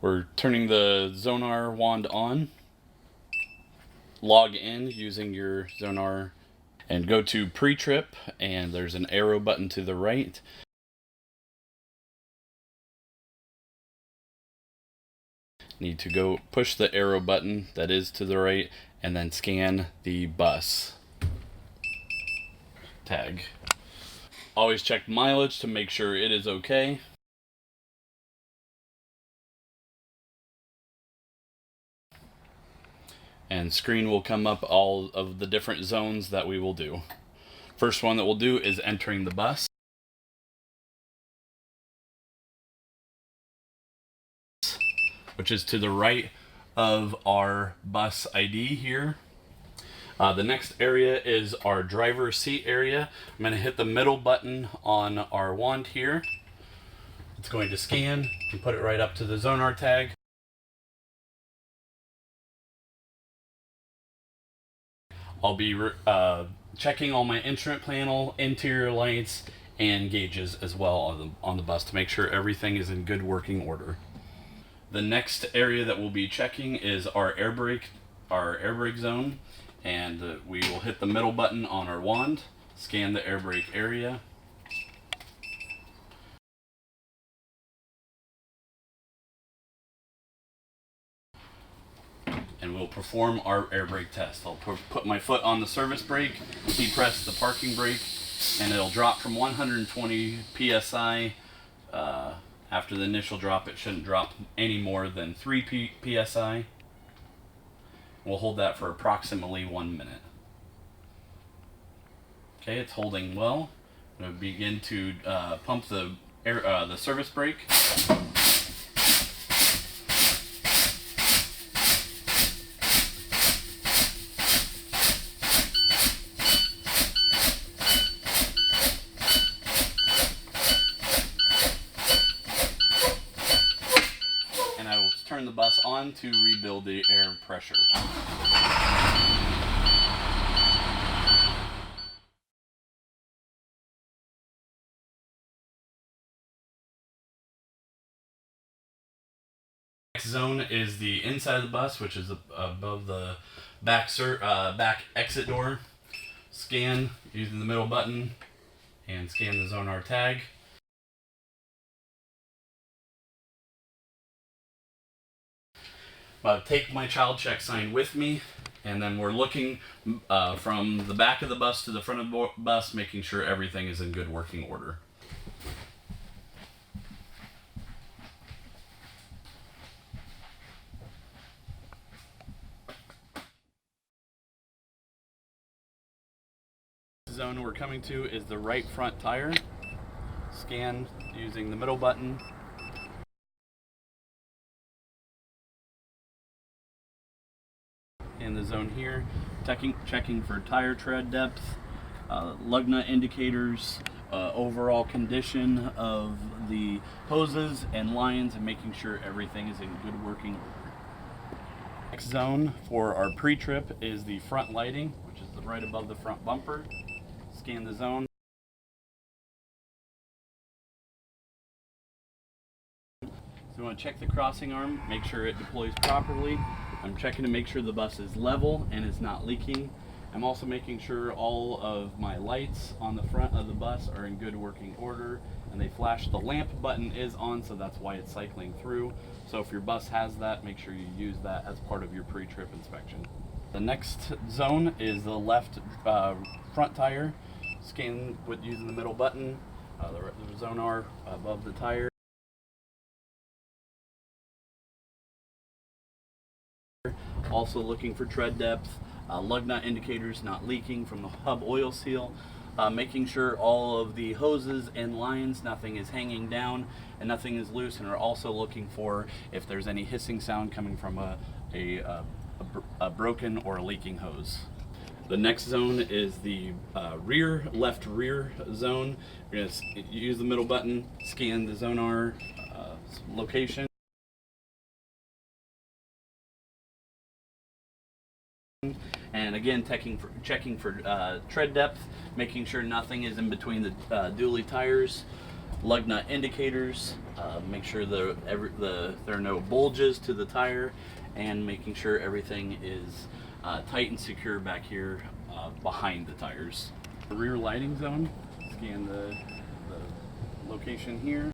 We're turning the Zonar wand on. Log in using your Zonar and go to Pretrip, and there's an arrow button to the right. Need to go push the arrow button that is to the right and then scan the bus tag. Always check mileage to make sure it is okay. And screen will come up all of the different zones that we will do. First one that we'll do is entering the bus, which is to the right of our bus ID here. The next area is our driver's seat area. I'm going to hit the middle button on our wand here. It's going to scan and put it right up to the Zonar tag. I'll be checking all my instrument panel, interior lights, and gauges as well on the bus to make sure everything is in good working order. The next area that we'll be checking is our air brake zone, and we will hit the middle button on our wand, scan the air brake area. And we'll perform our air brake test. I'll put my foot on the service brake, depress the parking brake, and it'll drop from 120 psi. After the initial drop, it shouldn't drop any more than 3 psi. We'll hold that for approximately 1 minute. Okay, it's holding well. I'm going to begin to pump the service brake. Turn the bus on to rebuild the air pressure. Next zone is the inside of the bus, which is above the back exit door. Scan using the middle button and scan the Zonar tag. Take my child check sign with me, and then we're looking from the back of the bus to the front of the bus, making sure everything is in good working order. The zone we're coming to is the right front tire. Scan using the middle button. In the zone here, checking for tire tread depth, lug nut indicators, overall condition of the hoses and lines, and making sure everything is in good working order. Next zone for our pre-trip is the front lighting, which is right above the front bumper. Scan the zone. So we want to check the crossing arm, make sure it deploys properly. I'm checking to make sure the bus is level and is not leaking. I'm also making sure all of my lights on the front of the bus are in good working order and they flash. The lamp button is on, so that's why it's cycling through. So if your bus has that, make sure you use that as part of your pre-trip inspection. The next zone is the left front tire. Scan using the middle button, the Zonar above the tire. Also looking for tread depth, lug nut indicators not leaking from the hub oil seal, making sure all of the hoses and lines, nothing is hanging down and nothing is loose, and are also looking for if there's any hissing sound coming from a broken or a leaking hose. The next zone is the left rear zone. We're going to use the middle button, scan the Zonar location. And again, checking for tread depth, making sure nothing is in between the dually tires. lug nut indicators, make sure there are no bulges to the tire, and making sure everything is tight and secure back here behind the tires. The rear lighting zone, scan the location here.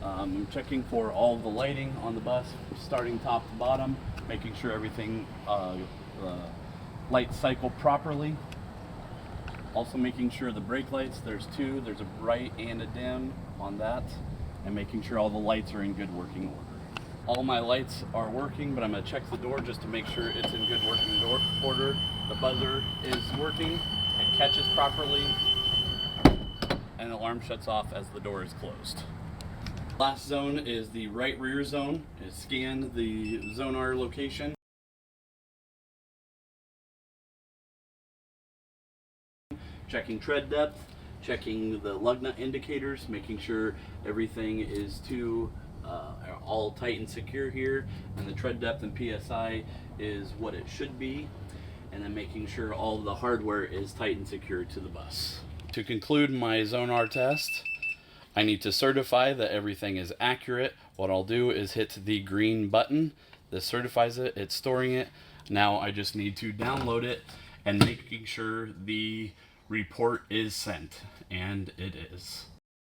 I'm checking for all the lighting on the bus, starting top to bottom, making sure everything lights cycle properly. Also making sure the brake lights, there's two, there's a bright and a dim on that, and making sure all the lights are in good working order. All my lights are working, but I'm going to check the door just to make sure it's in good working order. The buzzer is working, it catches properly, and the alarm shuts off as the door is closed. Last zone is the right rear zone. Scan the Zonar location. Checking tread depth, checking the lug nut indicators, making sure everything is all tight and secure here, and the tread depth and PSI is what it should be, and then making sure all the hardware is tight and secure to the bus. To conclude my Zonar test, I need to certify that everything is accurate. What I'll do is hit the green button. This certifies it, it's storing it. Now I just need to download it and making sure the report is sent, and it is.